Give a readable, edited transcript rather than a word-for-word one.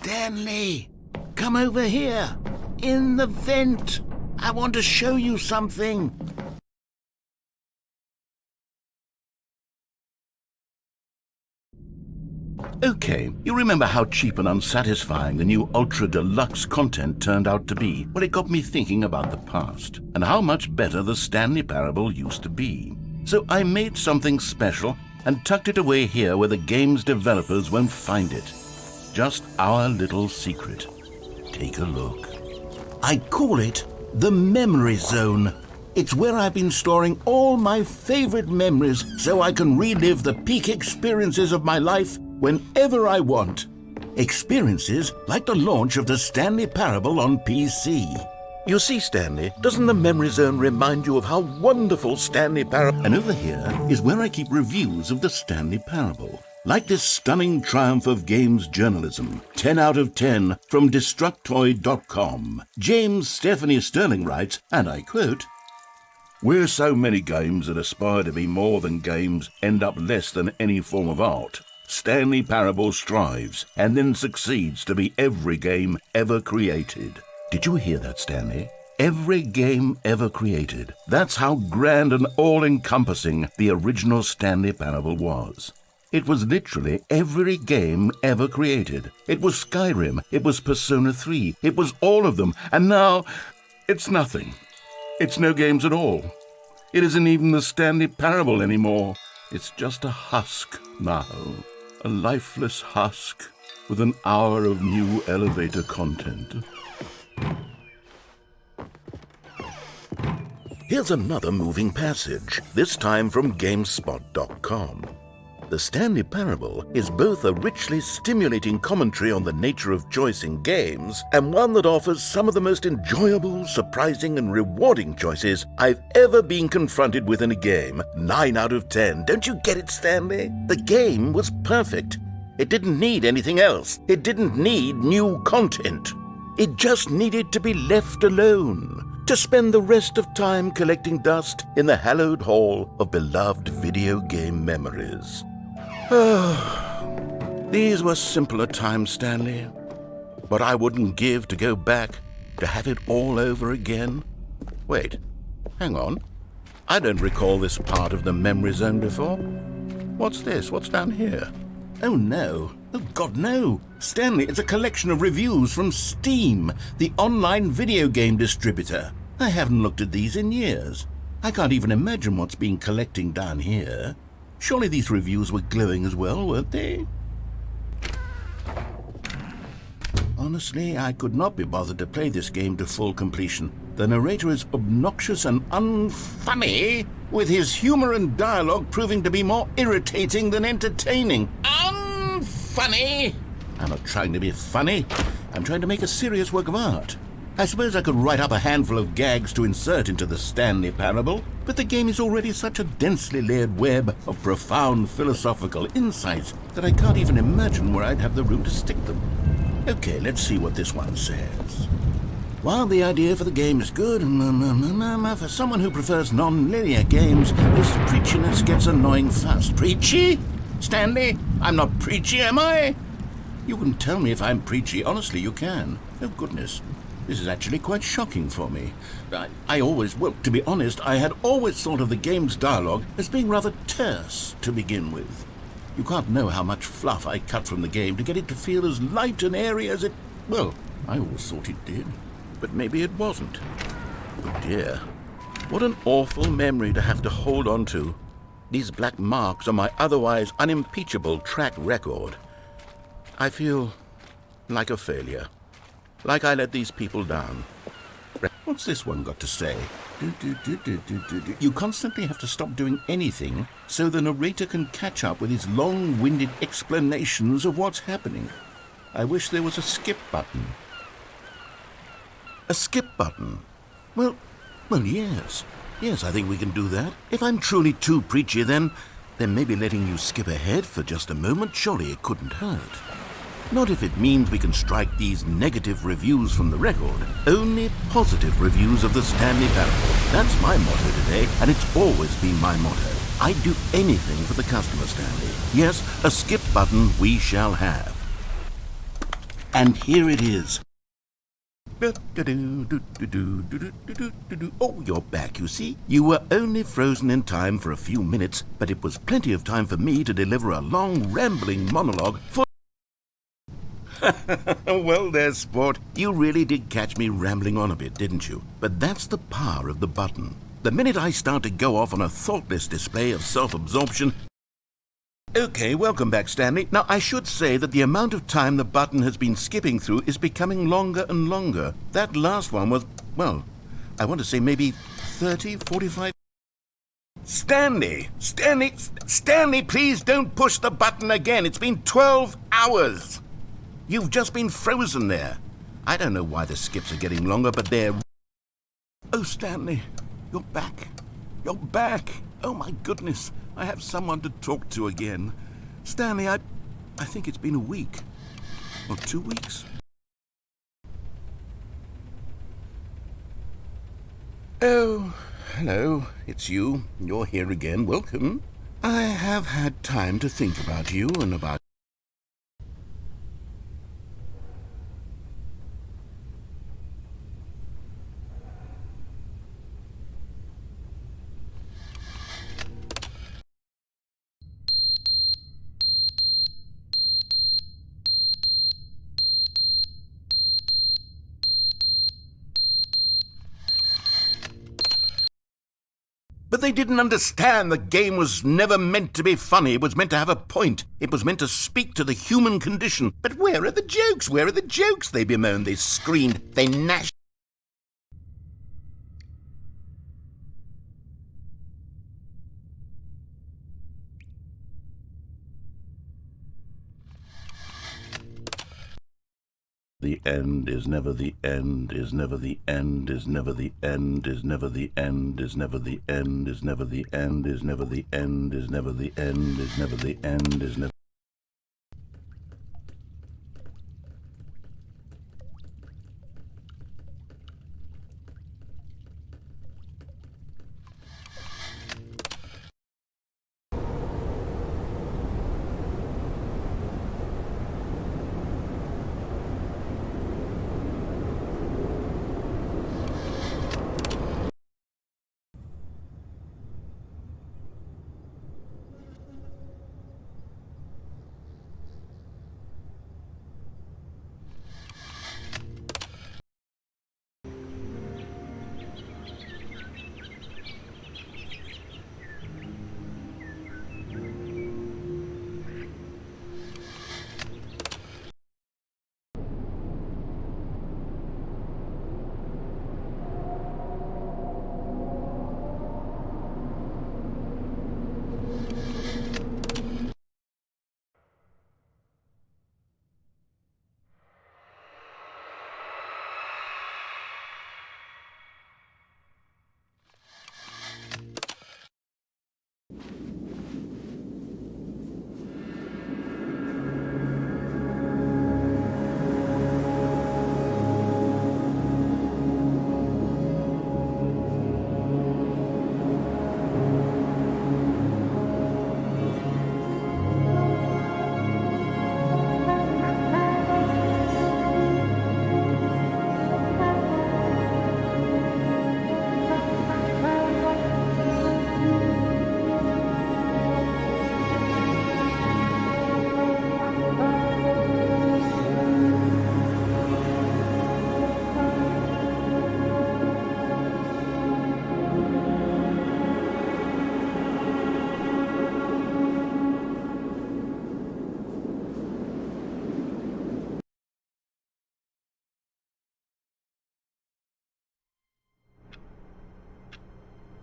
Stanley, come over here. In the vent. I want to show you something. Okay, you remember how cheap and unsatisfying the new Ultra Deluxe content turned out to be? Well, it got me thinking about the past and how much better the Stanley Parable used to be. So I made something special and tucked it away here where the game's developers won't find it. Just our little secret. Take a look. I call it the Memory Zone. It's where I've been storing all my favorite memories so I can relive the peak experiences of my life whenever I want. Experiences like the launch of the Stanley Parable on PC. You see, Stanley, doesn't the Memory Zone remind you of how wonderful Stanley Parable... And over here is where I keep reviews of the Stanley Parable. Like this stunning triumph of games journalism, 10 out of 10 from Destructoid.com. James Stephanie Sterling writes, and I quote, "Where so many games that aspire to be more than games end up less than any form of art, Stanley Parable strives and then succeeds to be every game ever created." Did you hear that, Stanley? Every game ever created. That's how grand and all-encompassing the original Stanley Parable was. It was literally every game ever created. It was Skyrim, it was Persona 3, it was all of them, and now it's nothing. It's no games at all. It isn't even the Stanley Parable anymore. It's just a husk now, a lifeless husk with an hour of new elevator content. Here's another moving passage, this time from GameSpot.com. The Stanley Parable is both a richly stimulating commentary on the nature of choice in games and one that offers some of the most enjoyable, surprising, and rewarding choices I've ever been confronted with in a game. 9 out of 10. Don't you get it, Stanley? The game was perfect. It didn't need anything else. It didn't need new content. It just needed to be left alone, to spend the rest of time collecting dust in the hallowed hall of beloved video game memories. These were simpler times, Stanley. But I wouldn't give to go back to have it all over again. Wait, hang on. I don't recall this part of the Memory Zone before. What's this? What's down here? Oh no. Oh God, no. Stanley, it's a collection of reviews from Steam, the online video game distributor. I haven't looked at these in years. I can't even imagine what's been collecting down here. Surely these reviews were glowing as well, weren't they? Honestly, I could not be bothered to play this game to full completion. The narrator is obnoxious and unfunny, with his humor and dialogue proving to be more irritating than entertaining. Unfunny? I'm not trying to be funny. I'm trying to make a serious work of art. I suppose I could write up a handful of gags to insert into the Stanley Parable, but the game is already such a densely layered web of profound philosophical insights that I can't even imagine where I'd have the room to stick them. Okay, let's see what this one says. While the idea for the game is good, for someone who prefers non-linear games, this preachiness gets annoying fast. Preachy? Stanley, I'm not preachy, am I? You can tell me if I'm preachy. Honestly, you can. Oh, goodness. This is actually quite shocking for me. To be honest, I had always thought of the game's dialogue as being rather terse to begin with. You can't know how much fluff I cut from the game to get it to feel as light and airy as it... Well, I always thought it did. But maybe it wasn't. Oh dear. What an awful memory to have to hold on to. These black marks on my otherwise unimpeachable track record. I feel like a failure. Like I let these people down. What's this one got to say? You constantly have to stop doing anything so the narrator can catch up with his long-winded explanations of what's happening. I wish there was a skip button. A skip button? Well, yes. Yes, I think we can do that. If I'm truly too preachy, then maybe letting you skip ahead for just a moment, surely it couldn't hurt. Not if it means we can strike these negative reviews from the record. Only positive reviews of the Stanley Parable. That's my motto today, and it's always been my motto. I'd do anything for the customer, Stanley. Yes, a skip button we shall have. And here it is. Oh, you're back, you see. You were only frozen in time for a few minutes, but it was plenty of time for me to deliver a long, rambling monologue for... Well, there's sport. You really did catch me rambling on a bit, didn't you? But that's the power of the button. The minute I start to go off on a thoughtless display of self-absorption... Okay, welcome back, Stanley. Now, I should say that the amount of time the button has been skipping through is becoming longer and longer. That last one was, well, I want to say maybe 30, 45... Stanley, please don't push the button again. It's been 12 hours. You've just been frozen there. I don't know why the skips are getting longer, but they're... Oh, Stanley, you're back. You're back. Oh, my goodness. I have someone to talk to again. Stanley, I think it's been a week. Or 2 weeks. Oh, hello. It's you. You're here again. Welcome. I have had time to think about you and about... But they didn't understand the game was never meant to be funny. It was meant to have a point. It was meant to speak to the human condition. But where are the jokes? Where are the jokes? They bemoaned, they screamed, they gnashed. The end is never the end, is never the end, is never the end, is never the end, is never the end, is never the end, is never the end, is never the end, is never the end, is never...